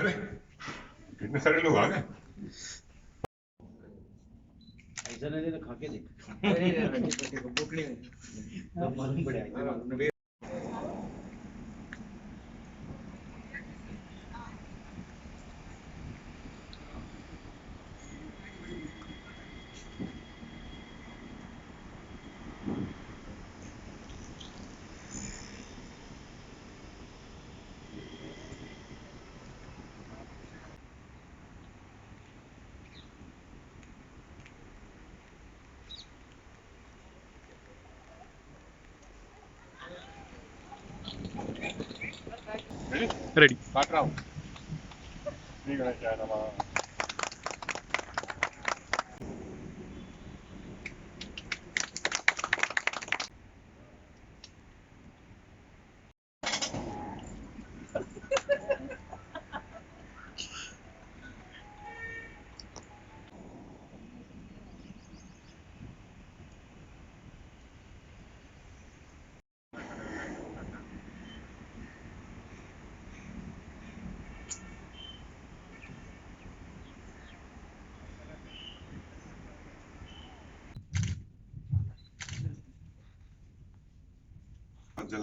अरे कितने सारे लोग आ गए। ऐसा नहीं तो खा के देख भूख नहीं मालूम पड़ेगा। रेडी काट रहा हूँ। ठीक है क्या नाम।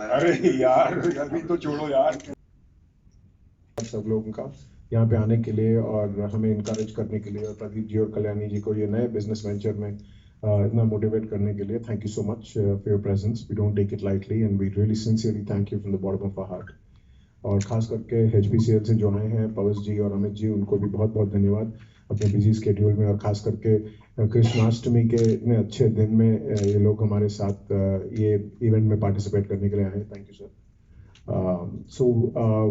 अरे यार अभी तो छोड़ो यार। सब लोगों का यहाँ पे आने के लिए और हमें इनकरेज करने के लिए और प्रदीप जी और कल्याणी जी को ये नए बिजनेस वेंचर में इतना मोटिवेट करने के लिए thank you so much for your presence. We don't take it lightly and we really sincerely thank you from the bottom of our heart. और खास करके HPCL से जो आए हैं पवस जी और अमित जी, उनको भी बहुत बहुत धन्यवाद अपने बिजी स्केड्यूल में, और खास करके कृष्णाष्टमी के इतने अच्छे दिन में ये लोग हमारे साथ ये इवेंट में पार्टिसिपेट करने के लिए आए। Thank you sir.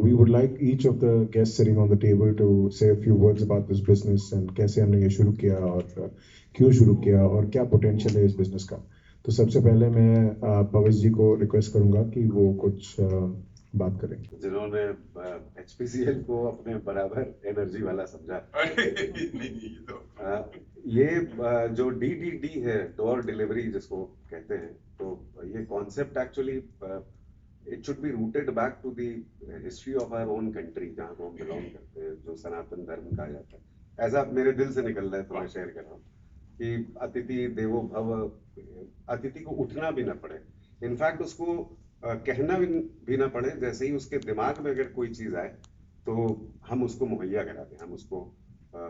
We would like each of the guests sitting on the table to say a few words about this business and कैसे हमने ये शुरू किया और क्यों शुरू किया और क्या पोटेंशियल है इस बिजनेस का। तो सबसे पहले मैं पवस जी को रिक्वेस्ट करूंगा कि वो कुछ बात करें। जिन्होंने HPCL को अपने बराबर एनर्जी वाला समझा। ये जो DDD है, डोर डिलीवरी जिसको कहते हैं, तो ये concept actually it should be rooted back to the history of our own country, जहाँ को हम बिलोंग करते हैं, जो सनातन धर्म कहा जाता है। ऐसा मेरे दिल से निकल रहा है तो मैं शेयर कर रहा हूँ कि अतिथि देवो भव, अतिथि को उठना भी ना पड़े, इनफैक्ट उसको कहना भी ना पड़े, जैसे ही उसके दिमाग में अगर कोई चीज आए तो हम उसको मुहैया करा दें, हम उसको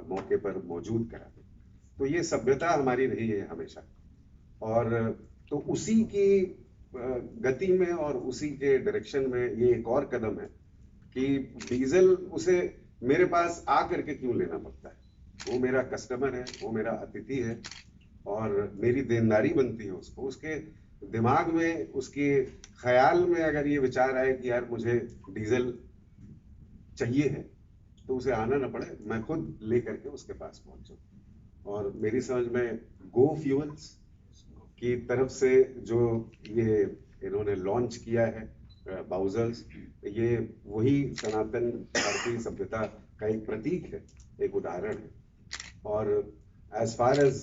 मौके पर मौजूद करा दें। तो ये सभ्यता हमारी रही है हमेशा, और तो उसी की गति में और उसी के डायरेक्शन में ये एक और कदम है कि डीजल उसे मेरे पास आ करके क्यों लेना पड़ता है। वो मेरा कस्टमर है, वो मेरा अतिथि है, और मेरी देनदारी बनती है उसको, उसके दिमाग में, उसके ख्याल में अगर ये विचार आए कि यार मुझे डीजल चाहिए है, तो उसे आना ना पड़े, मैं खुद ले करके उसके पास पहुंचूं। और मेरी समझ में गो फ्यूल्स की तरफ से जो ये इन्होंने लॉन्च किया है बाउजर्स, ये वही सनातन भारतीय सभ्यता का एक प्रतीक है, एक उदाहरण है। और as far as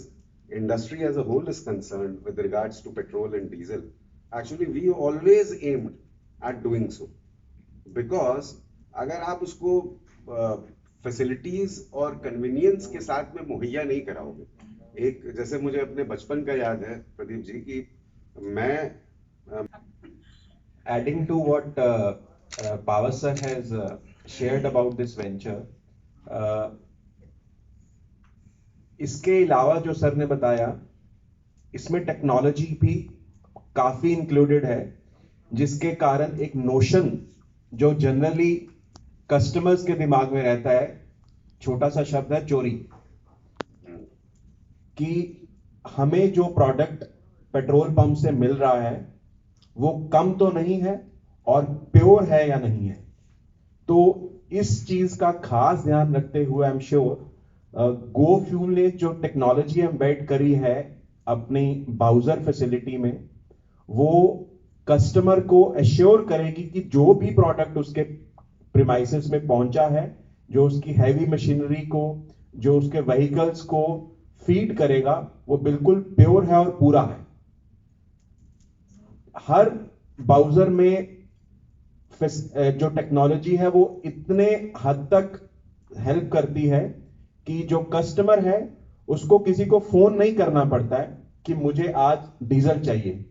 industry as a whole is concerned with regards to petrol and diesel, actually we always aimed at doing so, because अगर आप उसको फैसिलिटीज और कन्वीनियंस के साथ में मुहैया नहीं कराओगे, एक जैसे मुझे अपने बचपन का याद है प्रदीप जी की मैं adding to what Pavas sir has shared about this venture, इसके अलावा जो सर ने बताया, इसमें टेक्नोलॉजी भी काफी इंक्लूडेड है, जिसके कारण एक नोशन जो जनरली कस्टमर्स के दिमाग में रहता है, छोटा सा शब्द है चोरी, कि हमें जो प्रोडक्ट पेट्रोल पंप से मिल रहा है वो कम तो नहीं है और प्योर है या नहीं है। तो इस चीज का खास ध्यान रखते हुए I am sure go fuel ने जो टेक्नोलॉजी एम्बेड करी है अपनी बाउजर फैसिलिटी में, वो कस्टमर को एश्योर करेगी कि जो भी प्रोडक्ट उसके प्रीमाइसेस में पहुंचा है, जो उसकी हैवी मशीनरी को, जो उसके व्हीकल्स को फीड करेगा, वो बिल्कुल प्योर है और पूरा है। हर बाउजर में जो टेक्नोलॉजी है वो इतने हद तक हेल्प करती है कि जो कस्टमर है उसको किसी को फोन नहीं करना पड़ता है कि मुझे आज डीजल चाहिए।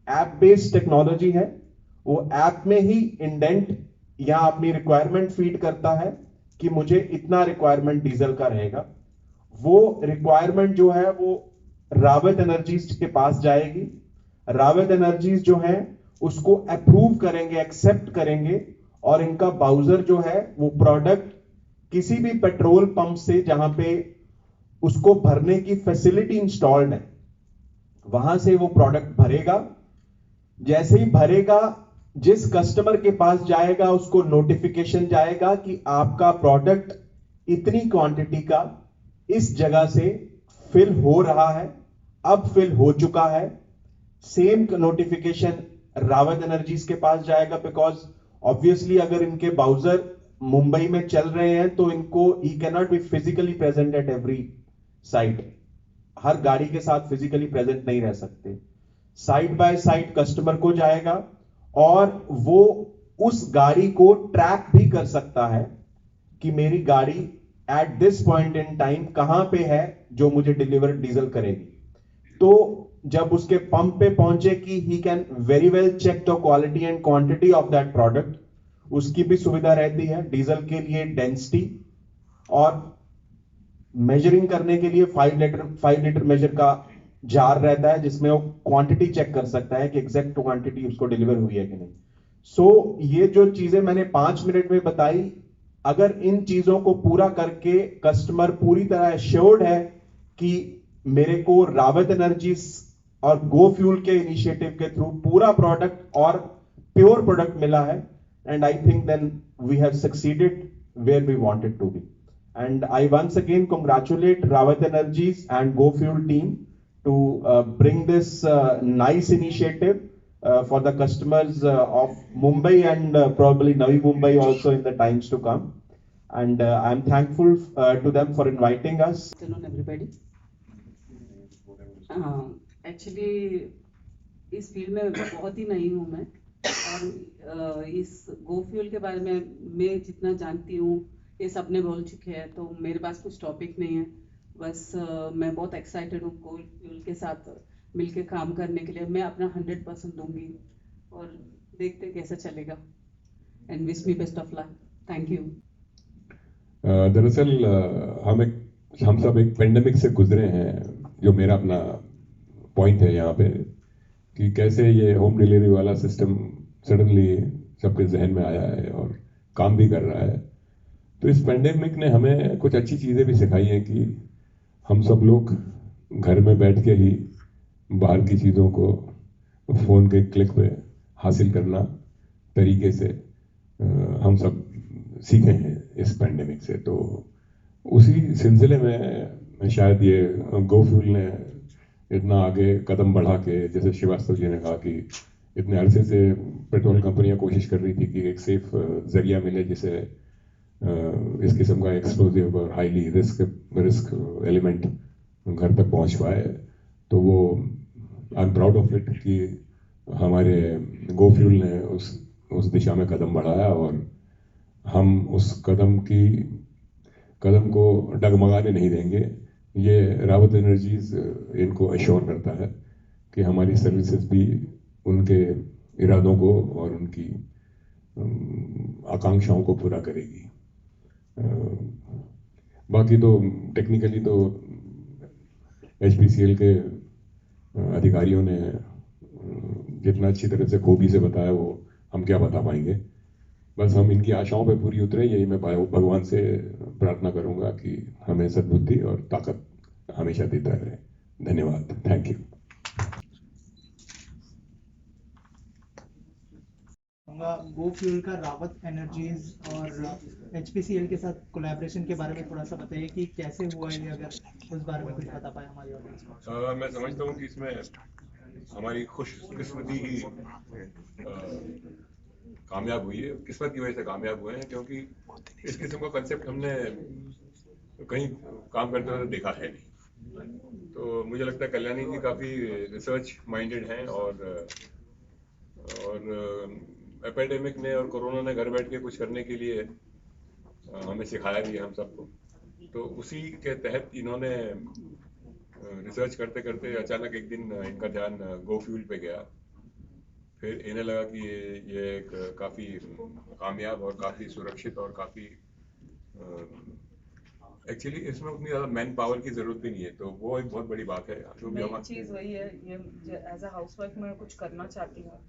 ऐप बेस्ड टेक्नोलॉजी है, वो ऐप में ही इंडेंट या अपनी रिक्वायरमेंट फीड करता है कि मुझे इतना रिक्वायरमेंट डीजल का रहेगा। वो रिक्वायरमेंट जो है वो रावत एनर्जीज के पास जाएगी। रावत एनर्जीज जो है उसको अप्रूव करेंगे, एक्सेप्ट करेंगे, और इनका ब्राउजर जो है वो प्रोडक्ट किसी भी पेट्रोल पंप से जहां पे उसको भरने की फैसिलिटी इंस्टॉल्ड है वहां से वो प्रोडक्ट भरेगा। जैसे ही भरेगा, जिस कस्टमर के पास जाएगा उसको नोटिफिकेशन जाएगा कि आपका प्रोडक्ट इतनी क्वांटिटी का इस जगह से फिल हो रहा है, अब फिल हो चुका है। सेम नोटिफिकेशन रावत एनर्जीज के पास जाएगा, बिकॉज ऑब्वियसली अगर इनके ब्राउजर मुंबई में चल रहे हैं तो इनको ही can not be physically present at every site, हर गाड़ी के साथ फिजिकली प्रेजेंट नहीं रह सकते। साइड बाय साइड कस्टमर को जाएगा और वो उस गाड़ी को ट्रैक भी कर सकता है कि मेरी गाड़ी at this point in time कहां पे है जो मुझे डिलीवर डीजल करेगी। तो जब उसके पंप पे पहुंचे कि he can very well check the quality and quantity of that product, उसकी भी सुविधा रहती है। डीजल के लिए डेंसिटी और मेजरिंग करने के लिए 5 लीटर मेजर का जार रहता है जिसमें वो क्वांटिटी चेक कर सकता है कि एग्जैक्ट क्वांटिटी उसको डिलीवर हुई है कि नहीं। सो ये जो चीजें मैंने 5 मिनट में बताई, अगर इन चीजों को पूरा करके कस्टमर पूरी तरह एश्योर्ड है कि मेरे को रावत एनर्जीज और गो फ्यूल के इनिशिएटिव के थ्रू पूरा प्रोडक्ट और प्योर प्रोडक्ट मिला है, and I think then we have succeeded where we wanted to be. And I once again congratulate Rawat Energies and GoFuel team to bring this nice initiative for the customers of Mumbai and probably Navi Mumbai also in the times to come. And I'm thankful to them for inviting us. Good afternoon, everybody. Actually, इस field में बहुत ही नई हूँ मैं, और इस गो fuel के बारे में मैं जितना जानती हूँ ये सबने बोल चुके हैं, तो मेरे पास कुछ टॉपिक नहीं है। बस मैं बहुत एक्साइटेड हूँ गो फ्यूल के साथ मिलके काम करने के लिए। मैं अपना 100% दूंगी और देखते कैसा चलेगा। And wish me best of luck. Thank you. दरअसल हम सब एक पेंडेमिक से गुजरे हैं, जो मेरा अपना पॉइंट है यहाँ पे, कि कैसे ये होम डिलीवरी वाला सिस्टम सडनली सबके जहन में आया है और काम भी कर रहा है। तो इस पेंडेमिक ने हमें कुछ अच्छी चीज़ें भी सिखाई हैं कि हम सब लोग घर में बैठ के ही बाहर की चीज़ों को फ़ोन के क्लिक पे हासिल करना तरीके से हम सब सीखे हैं इस पेंडेमिक से। तो उसी सिलसिले में शायद ये गो फ्यूल ने इतना आगे कदम बढ़ा के, जैसे श्रीवास्तव जी ने कहा कि इतने अरसे से पेट्रोल कंपनियां कोशिश कर रही थी कि एक सेफ जरिया मिले जिसे इस किस्म का एक्सप्लोजिव और हाईली रिस्क एलिमेंट घर तक पहुंच पाए। तो वो I am proud of it कि हमारे गो फ्यूल ने उस दिशा में कदम बढ़ाया और हम उस कदम को डगमगाने नहीं देंगे। ये रावत एनर्जीज इनको एश्योर करता है कि हमारी सर्विसेज भी उनके इरादों को और उनकी आकांक्षाओं को पूरा करेगी। बाकी तो टेक्निकली तो HPCL के अधिकारियों ने जितना अच्छी तरह से खूबी से बताया वो हम क्या बता पाएंगे। बस हम इनकी आशाओं पे पूरी उतरे, यही मैं भगवान से प्रार्थना करूंगा कि हमें सद्बुद्धि और ताकत हमेशा देता रहे। धन्यवाद। Thank you. गो फ्यूल का रावत एनर्जीज और HPCL के साथ कोलैबोरेशन के बारे में थोड़ा सा बताइए कि कैसे हुआ है, अगर उस बारे में कुछ बता पाए हमारी ऑडियंस को। मैं समझता हूँ कि इसमें हमारी खुशकिस्मती ही कामयाब हुई है, किस्मत की वजह से कामयाब हुए हैं, क्योंकि इस किस्म का कंसेप्ट हमने कहीं काम करते हुए देखा है नहीं। तो मुझे लगता है कल्याणी जी काफ़ी रिसर्च माइंडेड हैं और एपिडेमिक ने और कोरोना ने घर बैठ के कुछ करने के लिए हमें सिखाया भी है हम सबको। तो उसी के तहत इन्होंने रिसर्च करते करते अचानक एक दिन इनका ध्यान गो फ्यूल पे गया। फिर इन्हें लगा कि ये एक काफ़ी कामयाब और काफ़ी सुरक्षित और काफ़ी एक्चुअली इसमें उतनी ज़्यादा मैन पावर की ज़रूरत भी नहीं है, तो वो एक बहुत बड़ी बात है। जो भी मेन चीज़ वही है, ये एज अ हाउसवाइफ मैं कुछ करना चाहती हूँ,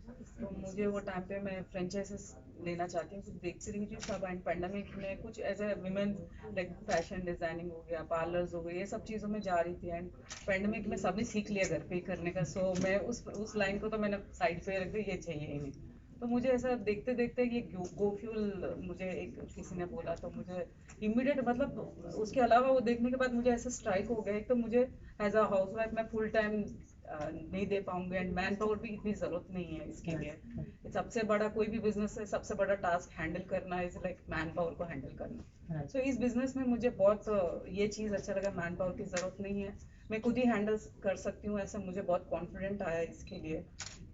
तो मुझे वो टाइम पे मैं फ्रेंचाइजेस लेना चाहती हूँ। कुछ देख रही थी सब एंड पेंडेमिक में कुछ as a women like fashion designing हो गया, पार्लर्स हो गए, ये सब चीज़ों में जा रही थी एंड पेंडेमिक में सबने सीख लिया घर पे ही करने का। सो मैं उस लाइन को तो मैंने साइड पे रख दी, ये चाहिए ही नहीं। तो मुझे ऐसा देखते देखते ये गो फ्यूल मुझे एक किसी ने बोला, तो मुझे इमीडिएट मतलब उसके अलावा वो देखने के बाद मुझे ऐसा स्ट्राइक हो गया। एक तो मुझे एज अ हाउस वाइफ मैं फुल टाइम नहीं दे पाऊंगी एंड मैन पावर भी इतनी जरूरत नहीं है इसके लिए। सबसे बड़ा कोई भी बिजनेस है, सबसे बड़ा टास्क हैंडल करना इज लाइक मैन पावर को हैंडल करना। सो इस बिजनेस में मुझे बहुत ये चीज़ अच्छा लगा, मैन पावर की जरूरत नहीं है, मैं खुद ही हैंडल कर सकती हूँ, ऐसा मुझे बहुत कॉन्फिडेंट आया इसके लिए।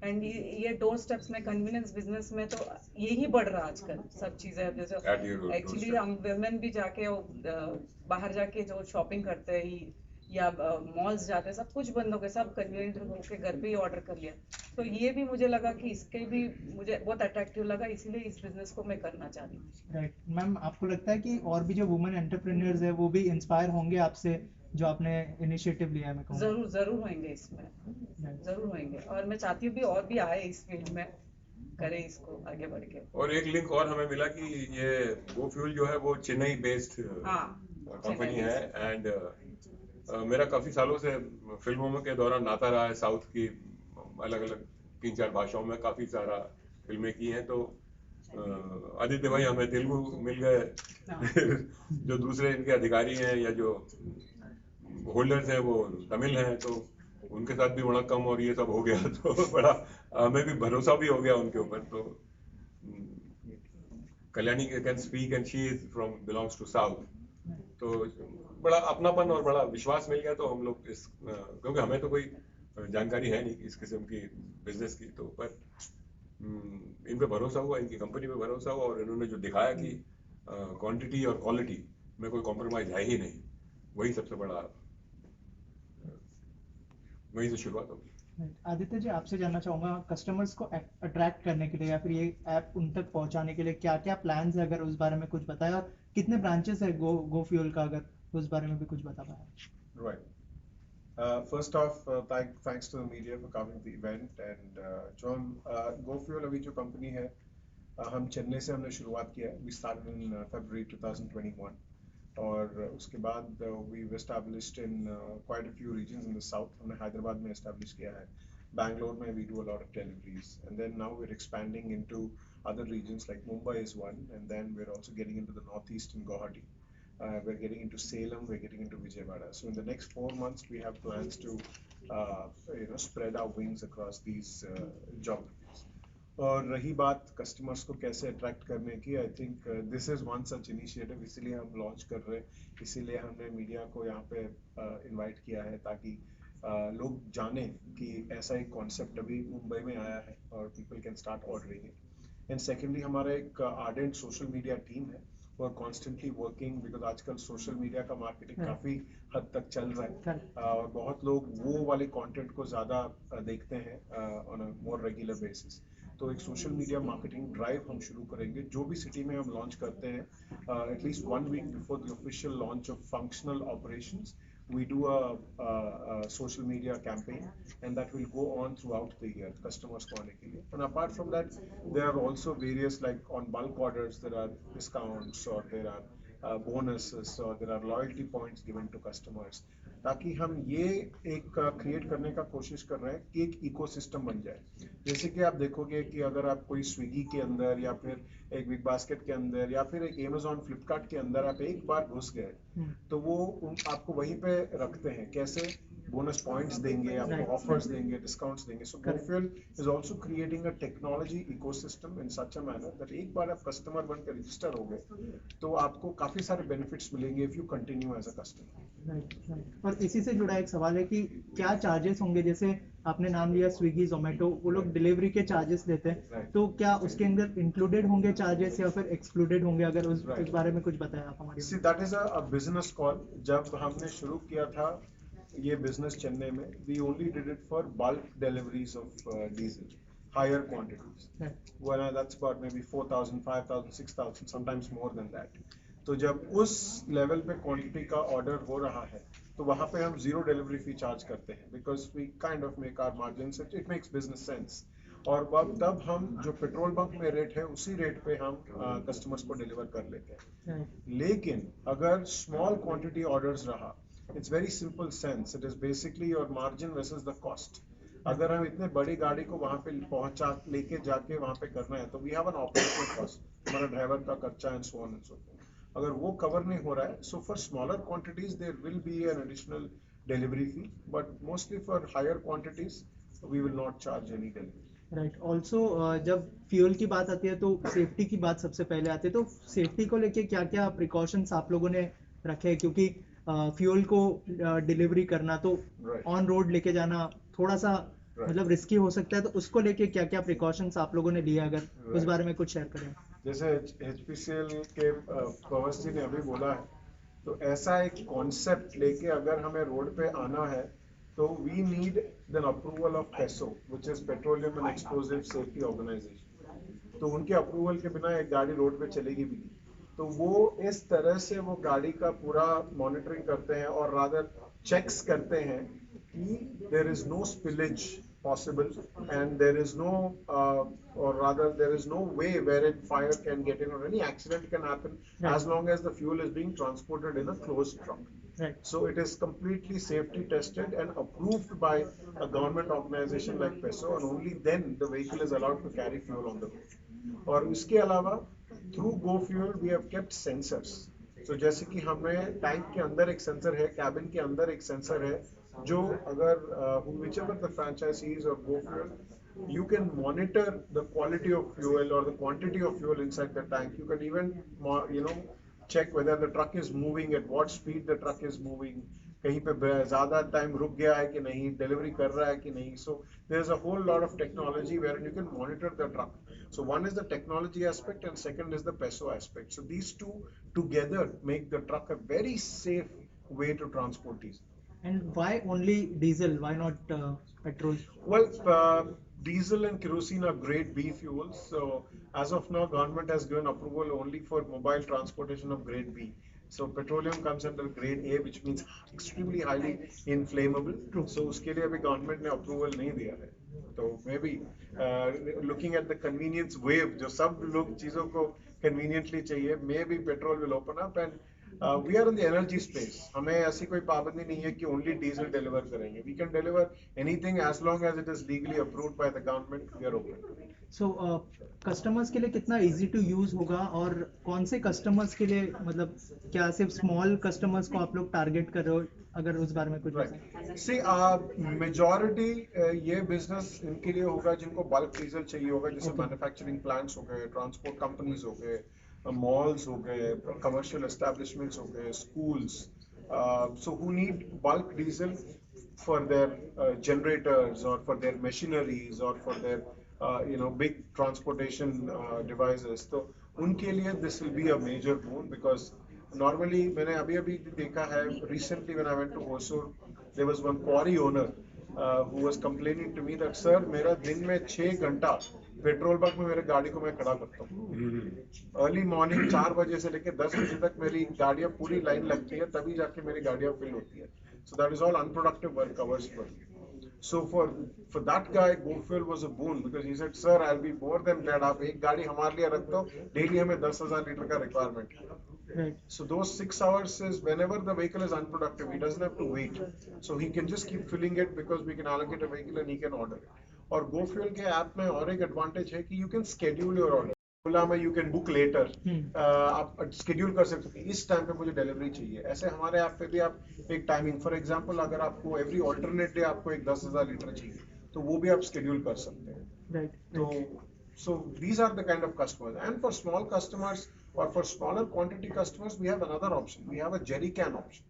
एंड ये डोर स्टेप्स में कन्वीनियंस बिजनेस में तो यही बढ़ रहा है आजकल सब चीज़ें। जैसे एक्चुअली हम वुमेन भी जाके बाहर जाके जो शॉपिंग करते हैं या मॉल्स जाते हैं, सब कुछ बंद हो गए, सब कन्वीनियंट होके घर पे ही ऑर्डर कर लिया। तो ये भी मुझे लगा कि इसके भी मुझे बहुत अट्रैक्टिव लगा, इसीलिए इस बिजनेस को मैं करना चाहती हूँ। राइट मैम, आपको लगता है कि और भी जो वुमेन एंटरप्रेन्योर्स है वो भी इंस्पायर होंगे आपसे, जो आपने इनिशिएटिव लिया है? मैं कहूँगा जरूर होंगे इसमें, जरूर होंगे, और मैं चाहती हूँ भी और भी आए इस फील्ड में, करें इसको आगे बढ़ के। और एक लिंक और हमें मिला कि ये गो फ्यूल जो है वो चेन्नई बेस्ड कंपनी है एंड मेरा काफ़ी सालों से फिल्मों में के दौरान आता रहा है। साउथ की अलग अलग 3-4 भाषाओं में काफ़ी सारा फिल्में की हैं। तो आदित्य भाई हमें तेलुगु मिल गए जो दूसरे इनके अधिकारी हैं या जो होल्डर्स हैं वो तमिल हैं, तो उनके साथ भी बड़ा कम और ये सब हो गया तो बड़ा हमें भी भरोसा भी हो गया उनके ऊपर। तो Kalyani can speak and she is from belongs to south, तो बड़ा अपनापन और बड़ा विश्वास मिल गया। तो हम लोग इस क्योंकि हमें तो कोई जानकारी है नहीं इस किस्म की बिजनेस की, तो पर इन पे भरोसा हुआ, इनकी कंपनी पे भरोसा हुआ और इन्होंने जो दिखाया कि क्वांटिटी और क्वालिटी में कोई कॉम्प्रोमाइज है ही नहीं, वही सबसे बड़ा, वहीं से शुरुआत होगी। आदित्य जी, आपसे जानना चाहूँगा, कस्टमर्स को अट्रैक्ट करने के लिए या फिर ये ऐप उन तक पहुँचाने के लिए क्या क्या प्लान्स है, अगर उस बारे में कुछ बताया, और कितने ब्रांचेस है गो फ्यूल का, अगर उस बारे में भी कुछ बता पाए। Right. First off, thanks to the media for covering the event. And जो हम GoFuel अभी जो कंपनी है, हम चेन्नई से हमने शुरुआत किया है. We started in February 2021. और उसके बाद we've established in quite a few regions in the south. हमने हैदराबाद में establish किया है, Bangalore में we do a lot of deliveries, and then now we're expanding into other regions like Mumbai is one, and then we're also getting into the northeast in Guwahati. We're getting into Salem, we're getting into Vijayawada. So in the next 4 months, we have plans to, spread our wings across these geographies. और रही बात customers को कैसे attract करने की, I think this is one such initiative, इसीलिए हम launch कर रहे हैं, इसीलिए हमने मीडिया को यहाँ पे इनवाइट किया है, ताकि लोग जाने कि ऐसा एक कॉन्सेप्ट अभी मुंबई में आया है और people can start ordering it. And secondly, हमारा एक आर्डेंट सोशल मीडिया टीम है, वो कॉन्स्टेंटली वर्किंग, बिकॉज आजकल सोशल मीडिया का मार्केटिंग काफ़ी हद तक चल रहा है और बहुत लोग वो वाले कंटेंट को ज़्यादा देखते हैं on a more regular basis. तो एक सोशल मीडिया मार्केटिंग ड्राइव हम शुरू करेंगे, जो भी सिटी में हम लॉन्च करते हैं, at least 1 week before the official launch of functional operations, we do a social media campaign, and that will go on throughout the year, customers ko aane ke liye. And apart from that, there are also various, like on bulk orders, there are discounts, or there are bonuses, or there are loyalty points given to customers, ताकि हम ये एक create करने का कोशिश कर रहे हैं कि एक इकोसिस्टम बन जाए। जैसे कि आप देखोगे कि अगर आप कोई स्विगी के अंदर या फिर एक बिग बास्केट के अंदर या फिर एक अमेजॉन फ्लिपकार्ट के अंदर आप एक बार घुस गए, तो वो आपको वहीं पे रखते हैं। कैसे? बोनस पॉइंट्स देंगे, आपको ऑफर्स देंगे, डिस्काउंट्स देंगे. So GoFuel is also creating a technology ecosystem in such a manner that एक बार आप कस्टमर बन के रजिस्टर हो गए तो आपको काफी सारे बेनिफिट्स मिलेंगे if you continue as a customer. और इसी से जुड़ा एक सवाल है कि क्या चार्जेस होंगे, जैसे आपने नाम लिया स्विगी जोमेटो, वो लोग डिलीवरी के चार्जेस लेते हैं, तो क्या उसके अंदर इंक्लूडेड होंगे चार्जेस या फिर एक्सक्लूडेड होंगे, अगर उस बारे में कुछ बताया आप हमारे. See, that is a business call. जब हमने शुरू किया था ये बिजनेस चेन्नई में, we only did it for bulk deliveries of diesel, higher quantities. Well, that's about maybe 4,000, 5,000, 6,000, sometimes more than that. तो जब उस लेवल पे क्वांटिटी का ऑर्डर हो रहा है तो वहां पे हम जीरो डिलीवरी फी चार्ज करते हैं because we kind of make our margins, it makes business sense. और तब हम जो पेट्रोल पंप में रेट है उसी रेट पे हम कस्टमर्स को डिलीवर कर लेते हैं. लेकिन अगर स्मॉल क्वांटिटी ऑर्डर्स रहा, it's very simple sense, it is basically your margin versus the cost. अगर हम इतने बड़ी गाड़ी को वहां पे पहुंचा लेके जाके वहां पे करना है तो we have an operational cost, हमारा ड्राइवर का खर्चा and so on and so forth. अगर वो कवर नहीं हो रहा है, so for smaller quantities there will be an additional delivery fee, but mostly for higher quantities we will not charge any delivery. Right. Also जब fuel की बात आती है तो सेफ्टी की बात सबसे पहले आती है, तो सेफ्टी को लेके क्या क्या प्रिकॉशंस आप लोगों ने रखे हैं, क्योंकि फ्यूल को डिलीवरी करना तो ऑन रोड लेके जाना थोड़ा सा मतलब रिस्की हो सकता है, तो उसको लेके क्या क्या प्रिकॉशंस आप लोगों ने लिए, अगर उस बारे में कुछ शेयर करें. जैसे HPCL के पवस जी ने अभी बोला है, तो ऐसा एक कॉन्सेप्ट लेके अगर हमें रोड पे आना है तो we need then approval of PESO, which is petroleum and explosive safety organisation. तो उनके अप्रूवल के बिना एक गाड़ी रोड पे चलेगी भी नहीं. तो वो इस तरह से वो गाड़ी का पूरा मॉनिटरिंग करते हैं और रादर चेक्स करते हैं कि there is no spillage possible and there is no or rather there is no way wherein fire can get in or any accident can happen as long as the fuel is being transported in a closed truck. So it is completely safety tested and approved by a government organization like PESO, and only then the vehicle is allowed to carry fuel on the road. और इसके अलावा through GoFuel we have kept sensors. So जैसे कि हमें tank के अंदर एक sensor है, कैबिन के अंदर एक सेंसर है, जो अगर whichever the franchisees or GoFuel, you can monitor the quality of fuel or the quantity of fuel inside the tank. You can even check whether the truck is moving, at what speed the truck is moving, कहीं पे ज़्यादा time रुक गया है कि नहीं, delivery कर रहा है कि नहीं. So there is a whole lot of technology wherein you can monitor the truck. So one is the technology aspect and second is the PESO aspect. So these two together make the truck a very safe way to transport diesel. And why only diesel? Why not petrol? Well, diesel and kerosene are grade B fuels. So as of now, government has given approval only for mobile transportation of grade B. So petroleum comes under grade A, which means extremely highly inflammable. So उसके लिए अभी government ने approval नहीं दिया है. तो maybe looking at the convenience wave, जो सब लोग चीजों को conveniently चाहिए, maybe petrol will open up and we are in the energy space. हमें ऐसी कोई पाबंदी नहीं है कि only diesel deliver करेंगे. We can deliver anything as long as it is legally approved by the government. We are open. So customers के लिए कितना इजी टू यूज होगा, और कौन से कस्टमर्स के लिए, मतलब क्या सिर्फ स्मॉल कस्टमर्स को आप लोग टारगेट कर रहे हो, अगर उस बारे में कुछ बताएं. See, मेजॉरिटी ये बिजनेस इनके लिए होगा जिनको बल्क डीजल चाहिए होगा, जैसे मैन्युफैक्चरिंग प्लांट्स हो गए, ट्रांसपोर्ट कंपनीज हो गए, malls हो गए, commercial establishments हो गए, schools, so who need bulk diesel for their generators or for their machineries or for their big transportation devices. तो उनके लिए this will be a major boon because normally मैंने अभी देखा है, recently when I went to Hosur, there was one quarry owner who was complaining to me that sir, मेरा दिन में 6 घंटा पेट्रोल पंप में मेरे गाड़ी को मैं खड़ा करता हूँ. अर्ली मॉर्निंग 4 बजे से लेकर 10 बजे तक मेरी गाड़ियाँ पूरी लाइन लगती है, तभी जाके मेरी गाड़ियाँ फिल होती है. So that is all unproductive work hours for me. So for that guy, GoFuel was a boon because he said, sir, I'll be more than glad. आप एक गाड़ी हमारे लिए रख दो, डेली हमें 10,000 लीटर का रिक्वायरमेंट है. So those 6 hours is whenever the vehicle is unproductive, he doesn't have to wait. So he can just keep filling it because we can allocate a vehicle and he can order it. और GoFuel के app में और एक advantage है कि you can schedule your order. ओला में you can book letter, आप schedule कर सकते हो इस टाइम पे मुझे डिलीवरी चाहिए। ऐसे हमारे ऐप पे भी आप एक टाइमिंग, फॉर एग्जांपल अगर आपको एवरी ऑल्टरनेट डे आपको एक 10,000 लीटर चाहिए तो वो भी आप शेड्यूल कर सकते हैं। राइट। तो so these are the kind of customers, and for small customers or for smaller quantity customers we have another option, we have a jerry can option,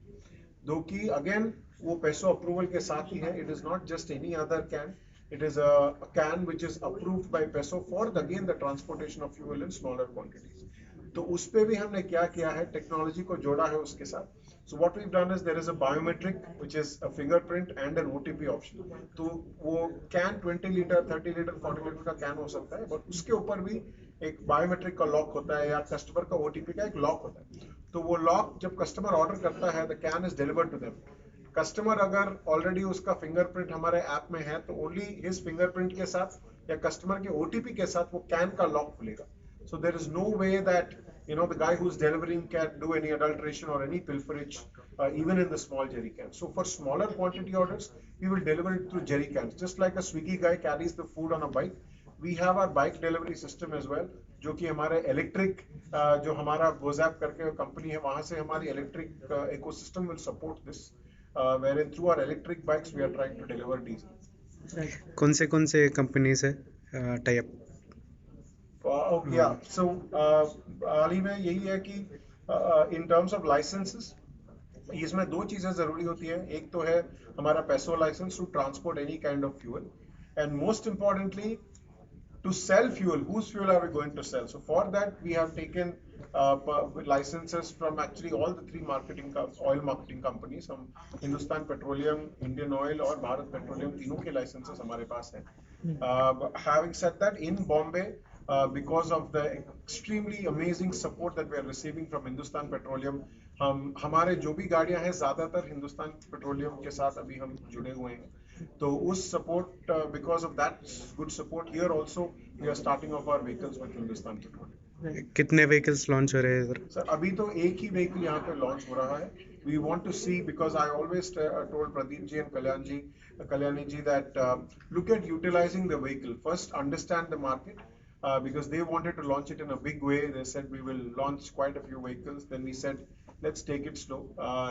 दो कि again वो पैसो अप्रूवल के साथ ही है, it is not just any other can, it is a can which is approved by PESO for again the transportation of fuel in smaller quantities। तो उस पे भी हमने क्या किया है, टेक्नोलॉजी को जोड़ा है उसके साथ। So what we've done is there is a biometric which is a fingerprint and an OTP option। तो वो कैन 20 लीटर 30 लीटर 40 लीटर का कैन हो सकता है, बट उसके ऊपर भी एक बायोमेट्रिक का लॉक होता है या कस्टमर का OTP का एक लॉक होता है। तो वो लॉक जब कस्टमर ऑर्डर करता है, the can is delivered to them. Customer अगर ऑलरेडी उसका फिंगरप्रिंट हमारे ऐप में है तो ओनली हिज फिंगरप्रिंट के साथ या कस्टमर के OTP के साथ वो कैन का लॉक खुलेगा। So there is no way that the guy who's delivering can do any adulteration or any pilferage, even in the small jerry cans. So for smaller quantity orders, we will deliver it through jerry cans. Just like a Swiggy guy carries the food on a bike, we have our bike delivery system as well, जो कि हमारे electric जो हमारा गोजैप करके company है वहां से हमारी electric ecosystem will support this, wherein through our electric bikes we are trying to deliver diesel. कौन से कंपनी से टाई अप? Yeah, so हाल ही में यही है कि in terms of licenses इसमें दो चीजें जरूरी होती है, एक तो है हमारा PESO licence to transport any kind of fuel, and most importantly to sell fuel, whose fuel are we going to sell? So for that we have taken licenses from actually all the three oil marketing companies, हम Hindustan petroleum, Indian oil और Bharat petroleum तीनों के licences हमारे पास हैं। Having said that, in Bombay, because of the extremely amazing support that we are receiving from Hindustan Petroleum, हमारे जो भी गाड़ियां हैं ज्यादातर हिंदुस्तान पेट्रोलियम के साथ अभी हम जुड़े हुए हैं। तो उस support, because of that good support, here also we are starting off our vehicles with Hindustan Petroleum. कितने व्हीकल्स लॉन्च हो रहे हैं इधर? सर अभी तो एक ही व्हीकल यहाँ पे लॉन्च हो रहा है। We want to see, because I always told Pradeep ji and Kalyani ji that look at utilising the vehicle, first understand the market, because they wanted to launch it in a big way. They said we will launch quite a few vehicles. Then we said let's take it slow.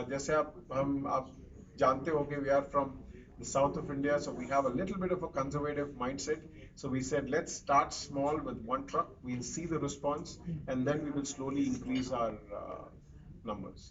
जैसे आप जानते हो कि we are from the south of India, so we have a little bit of a conservative mindset. So we said let's start small with one truck. We'll see the response, and then we will slowly increase our numbers.